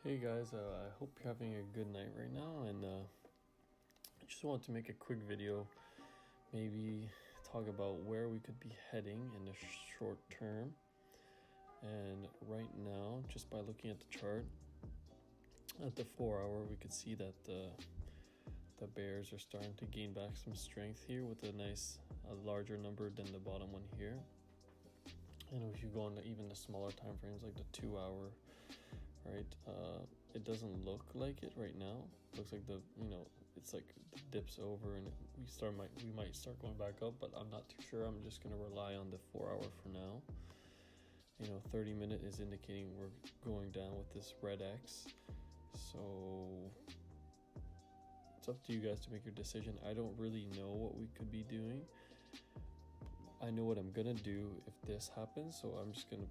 Hey guys, I hope you're having a good night right now, and I just wanted to make a quick video, maybe talk about where we could be heading in the short term. And right now, just by looking at the chart, at the 4 hour, we could see that the bears are starting to gain back some strength here with a larger number than the bottom one here. And if you go on to even the smaller time frames, like the 2 hour, right, it doesn't look like it right now. It looks like it's like the dips over and we might start going back up, but I'm not too sure. I'm just going to rely on the 4 hour for now. 30 minute is indicating we're going down with this red X, so it's up to you guys to make your decision. I don't really know what we could be doing. I know what I'm gonna do if this happens, so I'm just gonna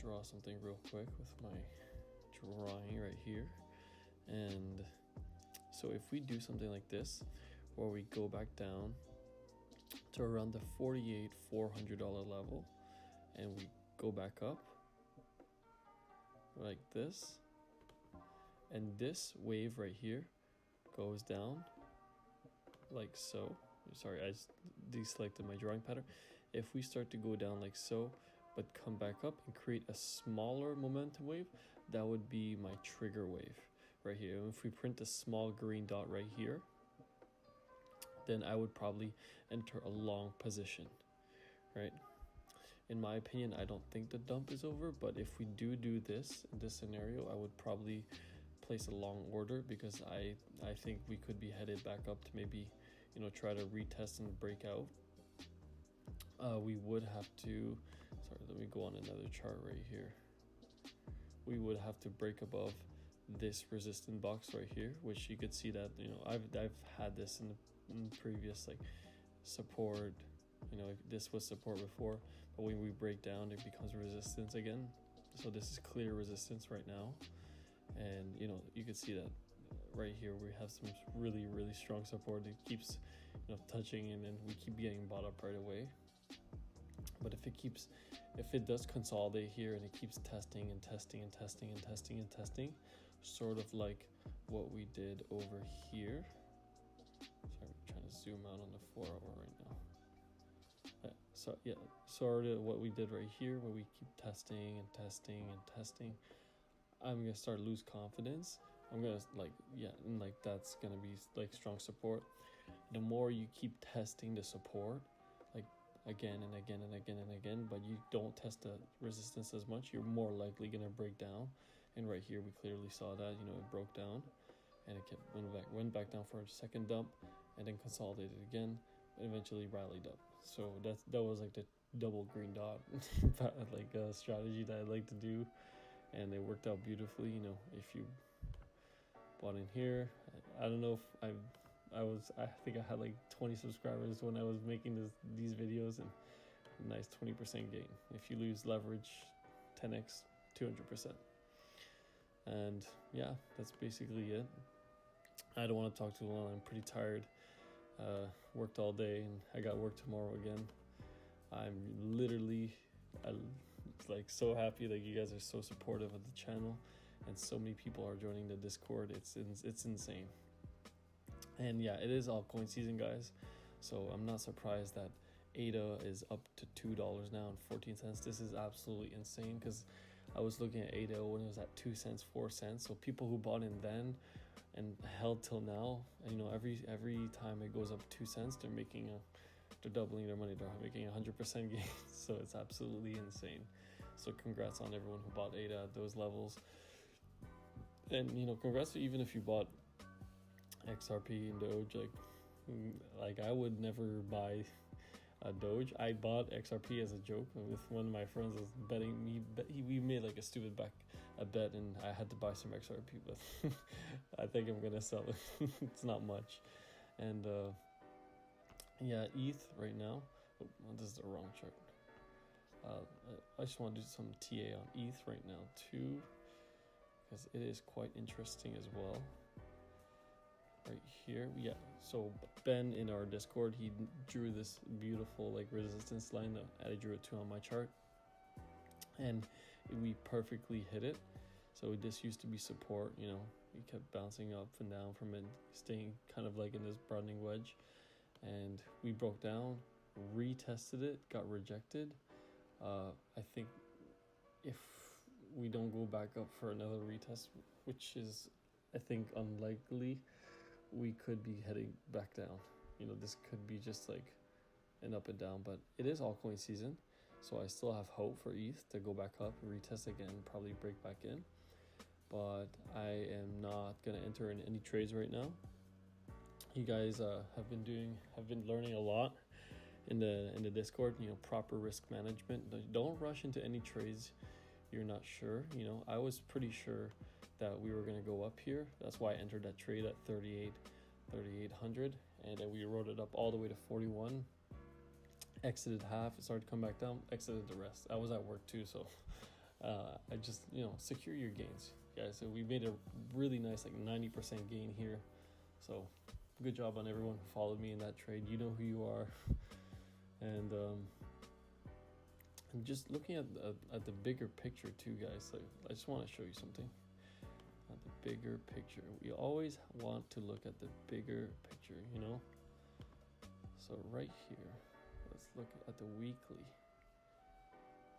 draw something real quick with my drawing right here. And so if we do something like this, where we go back down to around the $48,400 level, and we go back up like this, and this wave right here goes down like so. Sorry, I just deselected my drawing pattern. If we start to go down like so, but come back up and create a smaller momentum wave, that would be my trigger wave right here. And if we print a small green dot right here, then I would probably enter a long position, right? In my opinion, I don't think the dump is over, but if we do this in this scenario, I would probably place a long order, because I think we could be headed back up to maybe try to retest and break out. We would have to, let me go on another chart right here. We would have to break above this resistance box right here, which you could see that I've had this in the previous support. This was support before, but when we break down, it becomes resistance again. So this is clear resistance right now, and you could see that right here we have some really strong support. It keeps touching, and then we keep getting bought up right away. But if it does consolidate here and it keeps testing, sort of like what we did over here. Sorry, I'm trying to zoom out on the 4 hour right now. Sort of what we did right here, where we keep testing. I'm gonna start to lose confidence. I'm gonna that's gonna be strong support. The more you keep testing the support again and again, but you don't test the resistance as much, you're more likely gonna break down. And right here we clearly saw that it broke down, and it went back down for a second dump, and then consolidated again, and eventually rallied up. So that was the double green dot strategy that I like to do, and it worked out beautifully. If you bought in here, I don't know if I think I had 20 subscribers when I was making these videos, and a nice 20% gain. If you lose leverage, 10x, 200%. And yeah, that's basically it. I don't want to talk too long. I'm pretty tired. Worked all day, and I got work tomorrow again. I'm literally so happy that you guys are so supportive of the channel, and so many people are joining the Discord. It's insane. And yeah, it is altcoin season, guys, so I'm not surprised that ADA is up to $2 now and 14 cents. This is absolutely insane, because I was looking at ADA when it was at 2 cents, 4 cents. So people who bought in then and held till now, and every time it goes up 2 cents, they're doubling their money. They're making 100% gain. So it's absolutely insane. So congrats on everyone who bought ADA at those levels. And congrats even if you bought XRP and Doge. I would never buy a Doge. I bought XRP as a joke with one of my friends was betting me. We made a stupid bet, and I had to buy some XRP, but I think I'm gonna sell it. It's not much. And ETH right now. This is the wrong chart. I just want to do some TA on ETH right now too, because it is quite interesting as well. Right here, so Ben in our Discord, he drew this beautiful resistance line that I drew it to on my chart, and we perfectly hit it. So this used to be support, you know, we kept bouncing up and down from it, staying kind of like in this broadening wedge, and we broke down, retested it, got rejected. I think if we don't go back up for another retest, which is I think unlikely, we could be heading back down. You know, this could be just like an up and down, but it is altcoin season, so I still have hope for ETH to go back up, retest again, probably break back in. But I am not gonna enter in any trades right now. You guys have been learning a lot in the Discord. You know, proper risk management. Don't rush into any trades you're not sure. You know, I was pretty sure that we were gonna go up here. That's why I entered that trade at 3,800, and then we rode it up all the way to 41. Exited half, it started to come back down. Exited the rest. I was at work too, so I just, you know, secure your gains, guys. So we made a really nice, like 90% gain here. So good job on everyone who followed me in that trade. You know who you are. And just looking at the bigger picture too, guys. Like, I just want to show you something. At the bigger picture, we always want to look at the bigger picture, you know. So right here, let's look at the weekly.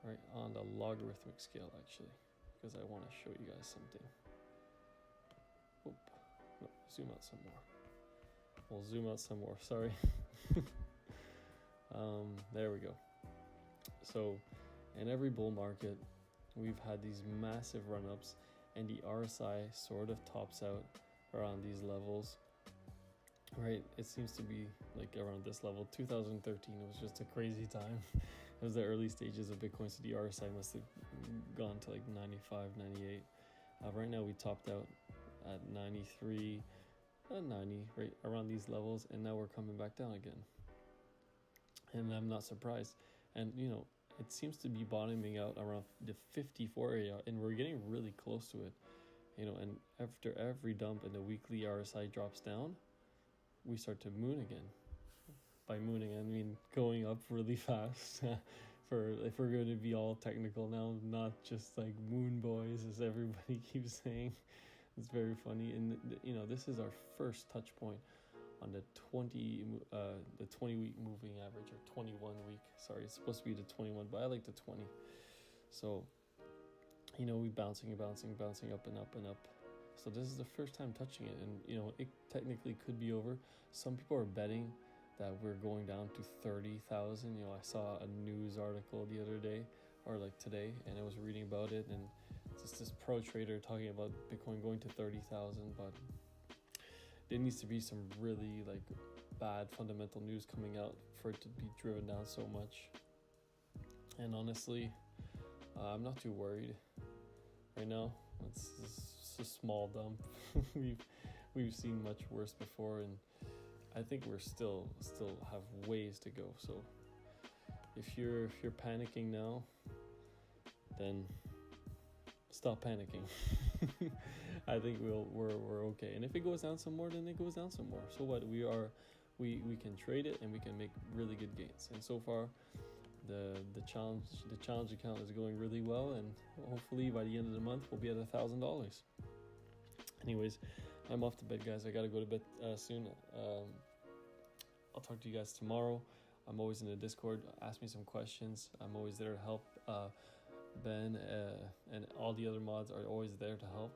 Right on the logarithmic scale, actually, because I want to show you guys something. Oop. No, zoom out some more. We'll zoom out some more. Sorry. There we go. So, in every bull market, we've had these massive run-ups, and the RSI sort of tops out around these levels. Right? It seems to be like around this level. 2013 was just a crazy time. It was the early stages of Bitcoin, so the RSI must have gone to like 95, 98. Right now we topped out at 93, 90, right around these levels, and now we're coming back down again. And I'm not surprised. And, you know, it seems to be bottoming out around the 54 area, and we're getting really close to it. You know, and after every dump and the weekly RSI drops down, we start to moon again. By mooning, I mean going up really fast. For if we're going to be all technical now, not just like moon boys, as everybody keeps saying. It's very funny, and you know, this is our first touch point on the 20 week moving average, or 21 week. Sorry, it's supposed to be the 21, but I like the 20. So, you know, we bouncing up and up and up. So this is the first time touching it, and you know, it technically could be over. Some people are betting that we're going down to 30,000. You know, I saw a news article the other day, or like today, and I was reading about it, and just this pro trader talking about Bitcoin going to 30,000. But there needs to be some really like bad fundamental news coming out for it to be driven down so much. And honestly, I'm not too worried right now. It's a small dump. we've seen much worse before, and I think we're still have ways to go. So if you're panicking now, then stop panicking. I think we're okay. And if it goes down some more, then it goes down some more. So what? We can trade it, and we can make really good gains. And so far, the challenge account is going really well, and hopefully by the end of the month we'll be at $1,000. Anyways, I'm off to bed, guys. I gotta go to bed soon. I'll talk to you guys tomorrow. I'm always in the Discord. Ask me some questions. I'm always there to help. Ben and all the other mods are always there to help.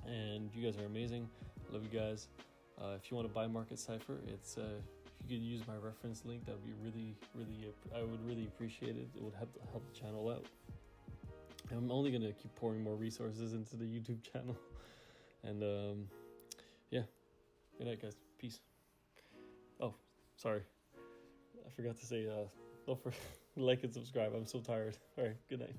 And you guys are amazing. Love you guys. If you want to buy Market Cypher, it's if you could use my reference link, that would be really I would really appreciate it. It would help the channel out. I'm only gonna keep pouring more resources into the YouTube channel. And yeah, good night, guys. Peace. Oh, sorry, I forgot to say don't like and subscribe. I'm so tired. All right, good night.